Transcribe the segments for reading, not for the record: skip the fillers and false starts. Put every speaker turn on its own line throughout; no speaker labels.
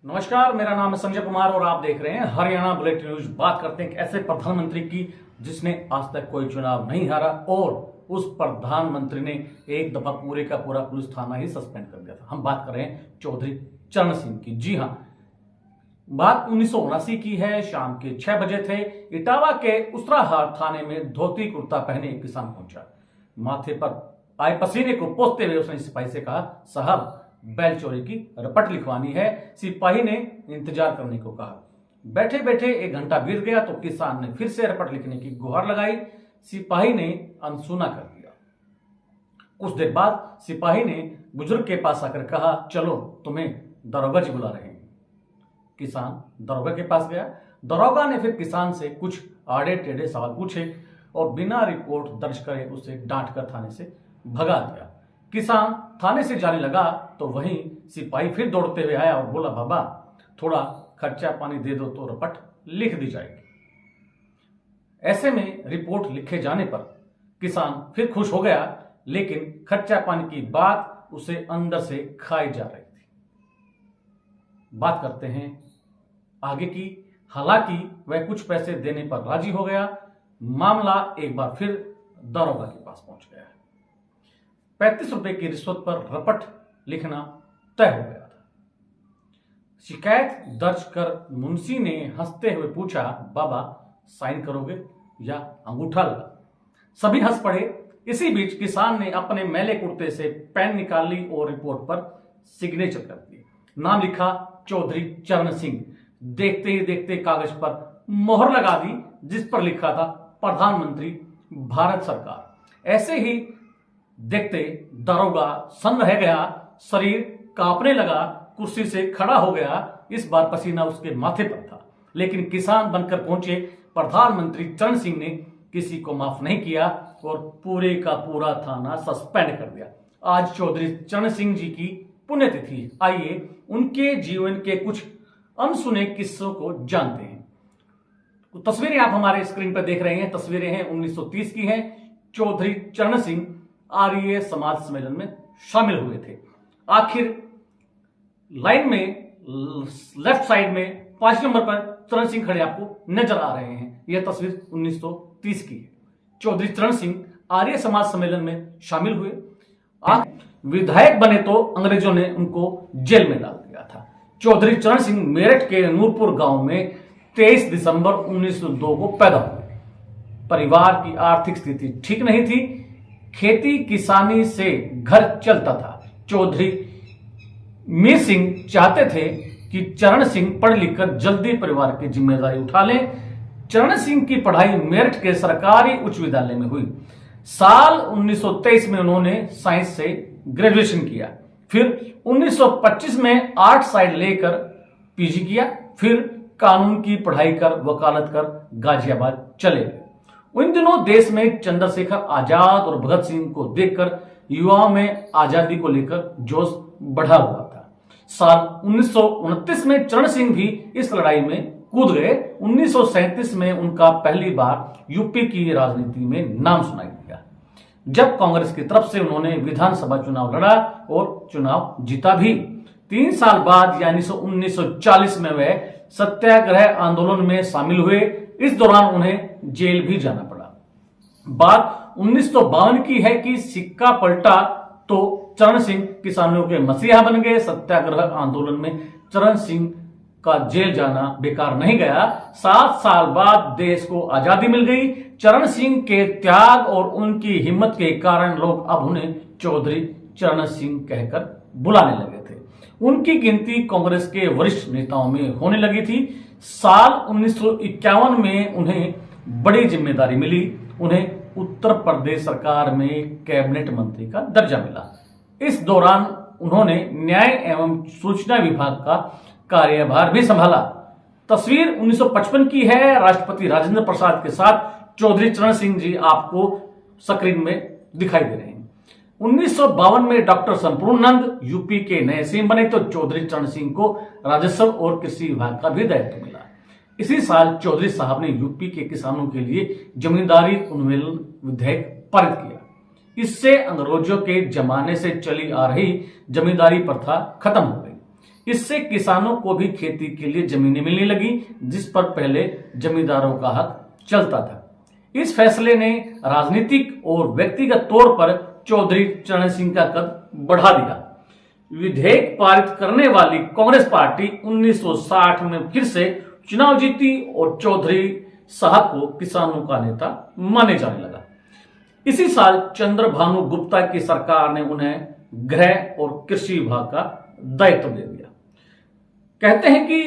नमस्कार, मेरा नाम है संजय कुमार और आप देख रहे हैं हरियाणा बुलेटिन न्यूज। बात करते हैं कि ऐसे प्रधानमंत्री की जिसने आज तक कोई चुनाव नहीं हारा और उस प्रधानमंत्री ने एक दफा पूरे का पूरा पुलिस थाना ही सस्पेंड कर दिया था। हम बात कर रहे हैं चौधरी चरण सिंह की। जी हां, बात 1979 की है। शाम के 6 बजे थे। इटावा के उसराहार थाने में धोती कुर्ता पहने एक किसान पहुंचा। माथे पर आए पसीने को पोंछते हुए उसने सिपाही से कहा, साहब बैल चोरी की रपट लिखवानी है। सिपाही ने इंतजार करने को कहा। बैठे बैठे 1 घंटा बीत गया तो किसान ने फिर से रपट लिखने की गुहार लगाई। सिपाही ने अनसुना कर दिया। कुछ देर बाद सिपाही ने बुजुर्ग के पास आकर कहा, चलो तुम्हें दरोगा जी बुला रहे हैं। किसान दरोगा के पास गया। दरोगा ने फिर किसान से कुछ आड़े टेढ़े सवाल पूछे और बिना रिपोर्ट दर्ज करे उसे डांट कर थाने से भगा दिया। किसान थाने से जाने लगा तो वहीं सिपाही फिर दौड़ते हुए आया और बोला, बाबा थोड़ा खर्चा पानी दे दो तो रपट लिख दी जाएगी। ऐसे में रिपोर्ट लिखे जाने पर किसान फिर खुश हो गया, लेकिन खर्चा पानी की बात उसे अंदर से खाई जा रही थी। बात करते हैं आगे की। हालांकि वह कुछ पैसे देने पर राजी हो गया। मामला एक बार फिर दरोगा के पास पहुंच गया। 35 रुपए की रिश्वत पर रपट लिखना तय हो गया था। शिकायत दर्ज कर मुंशी ने हंसते हुए पूछा, बाबा साइन करोगे या अंगूठा लगा? सभी हंस पड़े। इसी बीच किसान ने अपने मैले कुर्ते से पेन निकाल ली और रिपोर्ट पर सिग्नेचर कर दिए। नाम लिखा चौधरी चरण सिंह। देखते ही देखते कागज पर मोहर लगा दी जिस पर लिखा था प्रधानमंत्री भारत सरकार। ऐसे ही देखते दरोगा सन्न रह गया, शरीर कांपने लगा, कुर्सी से खड़ा हो गया। इस बार पसीना उसके माथे पर था, लेकिन किसान बनकर पहुंचे प्रधानमंत्री चरण सिंह ने किसी को माफ नहीं किया और पूरे का पूरा थाना सस्पेंड कर दिया। आज चौधरी चरण सिंह जी की पुण्यतिथि। आइए उनके जीवन के कुछ अनसुने किस्सों को जानते हैं। तस्वीरें आप हमारे स्क्रीन पर देख रहे हैं। तस्वीरें हैं 1930 की हैं। चौधरी चरण सिंह आर्य समाज सम्मेलन में शामिल हुए थे। आखिर लाइन में लेफ्ट साइड में 5 नंबर पर चरण सिंह खड़े आपको नजर आ रहे हैं। यह तस्वीर 1930 की है। चौधरी चरण सिंह आर्य समाज सम्मेलन में शामिल हुए। विधायक बने तो अंग्रेजों ने उनको जेल में डाल दिया था। चौधरी चरण सिंह मेरठ के नूरपुर गांव में 23 दिसंबर 1902 को पैदा हुए। परिवार की आर्थिक स्थिति ठीक नहीं थी। खेती किसानी से घर चलता था। चौधरी मीर सिंह चाहते थे कि चरण सिंह पढ़ लिखकर जल्दी परिवार की जिम्मेदारी उठा लें। चरण सिंह की पढ़ाई मेरठ के सरकारी उच्च विद्यालय में हुई। साल 1923 में उन्होंने साइंस से ग्रेजुएशन किया। फिर 1925 में आर्ट साइड लेकर पीजी किया। फिर कानून की पढ़ाई कर वकालत कर गाजियाबाद चले गए। उन दिनों देश में चंद्रशेखर आजाद और भगत सिंह को देखकर युवाओं में आजादी को लेकर जोश बढ़ा हुआ था। साल 1929 में चरण सिंह भी इस लड़ाई में कूद गए। 1937 में उनका पहली बार यूपी की राजनीति में नाम सुनाई दिया, जब कांग्रेस की तरफ से उन्होंने विधानसभा चुनाव लड़ा और चुनाव जीता भी। 3 साल बाद यानी 1940 में वे सत्याग्रह आंदोलन में शामिल हुए। इस दौरान उन्हें जेल भी जाना पड़ा। बात 1952 की है कि सिक्का पलटा तो चरण सिंह किसानों के मसीहा बन गए। सत्याग्रह आंदोलन में चरण सिंह का जेल जाना बेकार नहीं गया। 7 साल बाद देश को आजादी मिल गई। चरण सिंह के त्याग और उनकी हिम्मत के कारण लोग अब उन्हें चौधरी चरण सिंह कहकर बुलाने लगे थे। उनकी गिनती कांग्रेस के वरिष्ठ नेताओं में होने लगी थी। साल 1951 में उन्हें बड़ी जिम्मेदारी मिली। उन्हें उत्तर प्रदेश सरकार में कैबिनेट मंत्री का दर्जा मिला। इस दौरान उन्होंने न्याय एवं सूचना विभाग का कार्यभार भी संभाला। तस्वीर 1955 की है। राष्ट्रपति राजेंद्र प्रसाद के साथ चौधरी चरण सिंह जी आपको स्क्रीन में दिखाई दे रहे हैं। 1952 में डॉक्टर संपूर्णानंद यूपी के नए सीएम बने तो चौधरी चरण सिंह को राजस्व और कृषि विभाग का भी दायित्व मिला। इसी साल चौधरी साहब ने यूपी के किसानों के लिए जमींदारी उन्मूलन विधेयक पारित किया। इससे अंग्रेजों के जमाने से चली आ रही जमींदारी प्रथा खत्म हो गई। इससे किसानों को भी खेती के लिए जमीनें मिलने लगी, जिस पर पहले जमींदारों का हक चलता था। इस फैसले ने राजनीतिक और व्यक्तिगत तौर पर चौधरी चरण सिंह का कद बढ़ा दिया। विधेयक पारित करने वाली कांग्रेस पार्टी 1960 में फिर से चुनाव जीती और चौधरी साहब को किसानों का नेता माने जाने लगा। इसी साल चंद्रभानु गुप्ता की सरकार ने उन्हें गृह और कृषि विभाग का दायित्व दे दिया। कहते हैं कि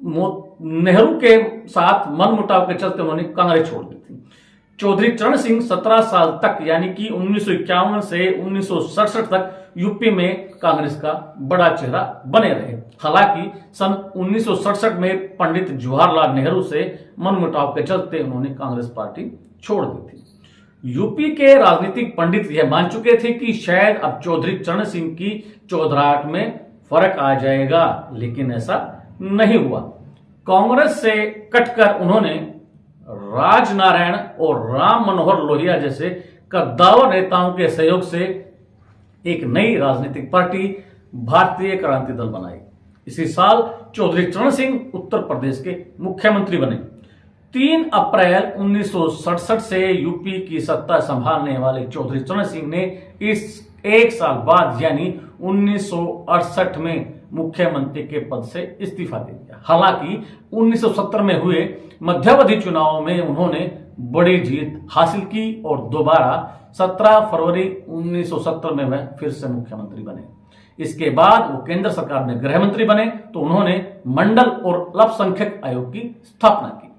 नेहरू के साथ मनमुटाव के चलते उन्होंने कांग्रेस छोड़ दी थी। चौधरी चरण सिंह 17 साल तक यानी कि 1951 से 1967 तक यूपी में कांग्रेस का बड़ा चेहरा बने रहे। हालांकि सन 1967 में पंडित जवाहरलाल नेहरू से मनमुटाव के चलते उन्होंने कांग्रेस पार्टी छोड़ दी थी। यूपी के राजनीतिक पंडित यह मान चुके थे कि शायद अब चौधरी चरण सिंह की चौधराहट में फर्क आ जाएगा, लेकिन ऐसा नहीं हुआ। कांग्रेस से कटकर उन्होंने राजनारायण और राम मनोहर लोहिया जैसे कद्दावर नेताओं के सहयोग से एक नई राजनीतिक पार्टी भारतीय क्रांति दल बनाई। इसी साल चौधरी चरण सिंह उत्तर प्रदेश के मुख्यमंत्री बने। 3 अप्रैल 1967 से यूपी की सत्ता संभालने वाले चौधरी चरण सिंह ने इस एक साल बाद यानी 1968 में मुख्यमंत्री के पद से इस्तीफा दे दिया। हालांकि 1970 में हुए मध्यावधि चुनावों में उन्होंने बड़ी जीत हासिल की और दोबारा 17 फरवरी 1970 में वह फिर से मुख्यमंत्री बने। इसके बाद वो केंद्र सरकार में गृह मंत्री बने तो उन्होंने मंडल और अल्पसंख्यक आयोग की स्थापना की।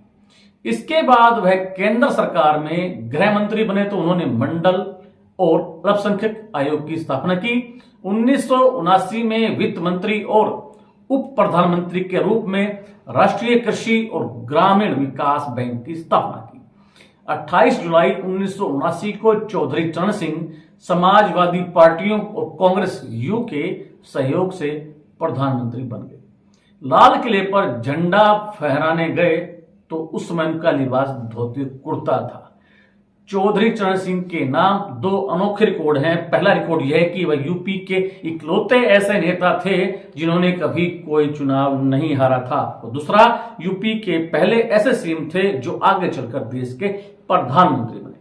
इसके बाद वह केंद्र सरकार में गृह मंत्री बने तो उन्होंने मंडल और अल्पसंख्यक आयोग की स्थापना की। 1979 में वित्त मंत्री और उप प्रधानमंत्री के रूप में राष्ट्रीय कृषि और ग्रामीण विकास बैंक की स्थापना की। 28 जुलाई 1979 को चौधरी चरण सिंह समाजवादी पार्टियों और कांग्रेस यू के सहयोग से प्रधानमंत्री बन गए। लाल किले पर झंडा फहराने गए तो उस समय उनका लिबास धोती कुर्ता था। चौधरी चरण सिंह के नाम 2 अनोखे रिकॉर्ड हैं। पहला रिकॉर्ड यह है कि वह यूपी के इकलौते ऐसे नेता थे जिन्होंने कभी कोई चुनाव नहीं हारा था और दूसरा यूपी के पहले ऐसे सीएम थे जो आगे चलकर देश के प्रधानमंत्री बने।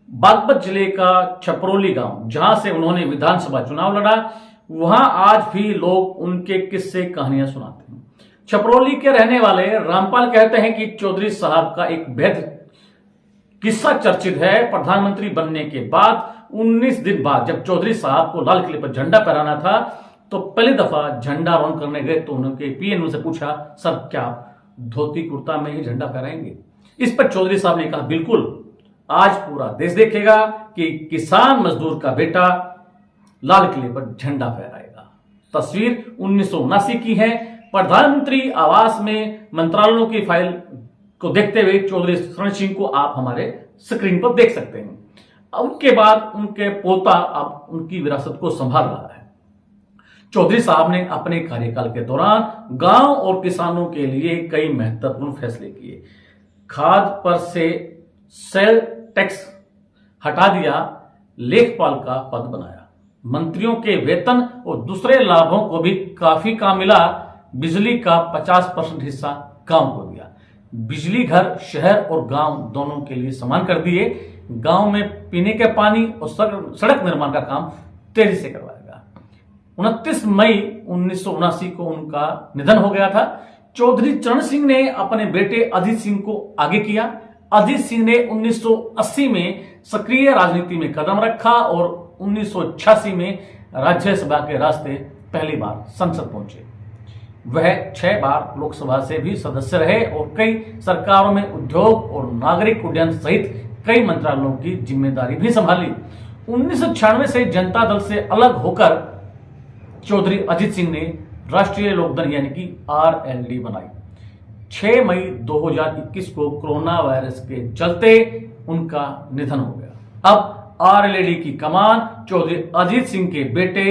बागपत जिले का छपरौली गांव जहां से उन्होंने विधानसभा चुनाव लड़ा, वहां आज भी लोग उनके किस्से कहानियां सुनाते हैं। छपरौली के रहने वाले रामपाल कहते हैं कि चौधरी साहब का एक बेहद किस्सा चर्चित है। प्रधानमंत्री बनने के बाद 19 दिन बाद जब चौधरी साहब को लाल किले पर झंडा फहराना था तो पहली दफा झंडा रोहन करने गए तो उनके पीएन से पूछा, सर क्या धोती कुर्ता में ही झंडा फहराएंगे? इस पर चौधरी साहब ने कहा, बिल्कुल, आज पूरा देश देखेगा कि किसान मजदूर का बेटा लाल किले पर झंडा फहराएगा। तस्वीर 1979 की है। प्रधानमंत्री आवास में मंत्रालयों की फाइल को देखते हुए चौधरी चरण सिंह को आप हमारे स्क्रीन पर देख सकते हैं। उनके बाद उनके पोता अब उनकी विरासत को संभाल रहा है। चौधरी साहब ने अपने कार्यकाल के दौरान गांव और किसानों के लिए कई महत्वपूर्ण फैसले किए। खाद पर से सेल टैक्स हटा दिया, लेखपाल का पद बनाया, मंत्रियों के वेतन और दूसरे लाभों को भी काफी काम मिला। बिजली का 50% हिस्सा गांव को दिया। बिजली घर शहर और गांव दोनों के लिए समान कर दिए। गांव में पीने के पानी और सड़क निर्माण का काम तेजी से करवाएगा। 29 मई 1979 को उनका निधन हो गया था। चौधरी चरण सिंह ने अपने बेटे अजीत सिंह को आगे किया। अजीत सिंह ने 1980 में सक्रिय राजनीति में कदम रखा और 1986 में राज्यसभा के रास्ते पहली बार संसद पहुंचे। वह 6 बार लोकसभा से भी सदस्य रहे और कई सरकारों में उद्योग और नागरिक उड्डयन सहित कई मंत्रालयों की जिम्मेदारी भी संभाली। 1996 से जनता दल से अलग होकर चौधरी अजीत सिंह ने राष्ट्रीय लोकदल यानी कि आरएलडी बनाई। 6 मई 2021 को कोरोना वायरस के चलते उनका निधन हो गया। अब आरएलडी की कमान चौधरी अजीत सिंह के बेटे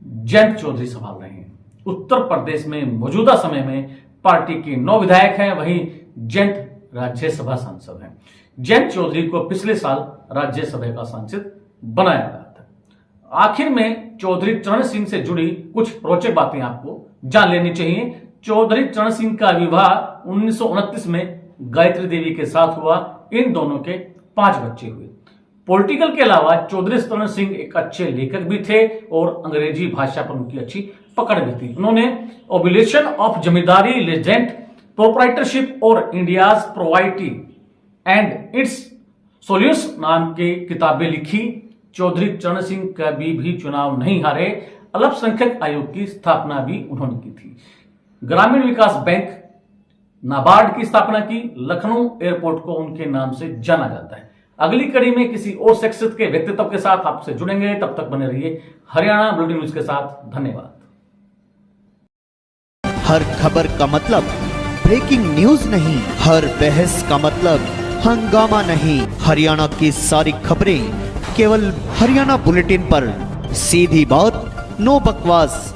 जयंत चौधरी संभाल रहे हैं। उत्तर प्रदेश में मौजूदा समय में पार्टी के 9 विधायक हैं, वहीं जयंत राज्यसभा सांसद हैं। जयंत चौधरी को पिछले साल राज्यसभा का सांसद बनाया गया था। आखिर में चौधरी चरण सिंह से जुड़ी कुछ रोचक बातें आपको जान लेनी चाहिए। चौधरी चरण सिंह का विवाह 1929 में गायत्री देवी के साथ हुआ। इन दोनों के 5 बच्चे हुए। पॉलिटिकल के अलावा चौधरी चरण सिंह एक अच्छे लेखक भी थे और अंग्रेजी भाषा पर उनकी अच्छी पकड़ भी थी। उन्होंने obligation of zamindari legend, proprietorship और इंडियाज प्रोवाइटी एंड इट्स सोल्यूशन नाम की किताबें लिखी। चौधरी चरण सिंह कभी भी चुनाव नहीं हारे। अल्पसंख्यक आयोग की स्थापना भी उन्होंने की थी। ग्रामीण विकास बैंक नाबार्ड की स्थापना की। लखनऊ एयरपोर्ट को उनके नाम से जाना जाता है। अगली कड़ी में किसी और शख्सियत के व्यक्तित्व के साथ आपसे जुड़ेंगे। तब तक बने रहिए हरियाणा बुलेटिन न्यूज के साथ। धन्यवाद।
हर खबर का मतलब ब्रेकिंग न्यूज नहीं, हर बहस का मतलब हंगामा नहीं। हरियाणा की सारी खबरें केवल हरियाणा बुलेटिन पर। सीधी बात, नो बकवास।